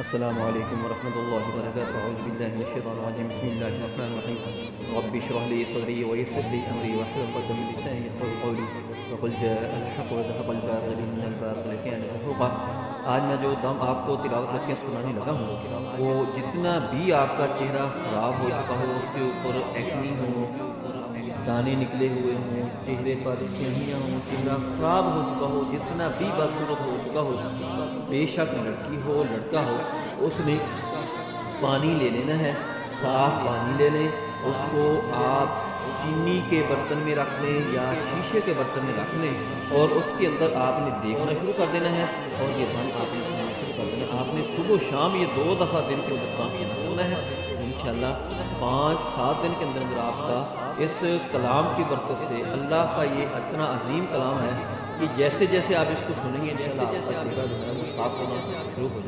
السلام علیکم ورحمۃ اللہ وبرکاتہ اعوذ باللہ من الشیطان الرجیم بسم اللہ الرحمن الرحیم رب اشرح لي صدری ويسر لي امری واحلل عقدۃ من لسانی يفقهوا قولی وقل جاء الحق وزهق الباطل ان الباطل كان زهوقا۔ آج میں جو دم آپ کو تلاوت رکھ کے سنانے لگا ہوں وہ جتنا بھی آپ کا چہرہ خراب ہو چکا ہو، اس کے اوپر ایکنی ہو، دانے نکلے ہوئے ہوں، چہرے پر سیاہیاں ہوں، چہرہ خراب ہو چکا ہو، جتنا بھی بدصورت ہو چکا ہو، بے شک لڑکی ہو لڑکا ہو، اس نے پانی لے لینا ہے، صاف پانی لے لیں، اس کو آپ چینی کے برتن میں رکھ لیں یا شیشے کے برتن میں رکھ لیں، اور اس کے اندر آپ نے دیکھنا شروع کر دینا ہے، اور یہ دم آپ نے سننا شروع کر دینا ہے۔ آپ نے صبح و شام یہ 2 دفعہ دن کے اندر دم لینا کرنا ہے۔ انشاءاللہ 5-7 دن کے اندر اندر آپ کا اس کلام کی برکت سے، اللہ کا یہ اتنا عظیم کلام ہے کہ جیسے جیسے آپ اس کو سنیں گے انشاءاللہ آپ کا چہرہ جو ہے وہ صاف ہونا شروع ہو جائے گا۔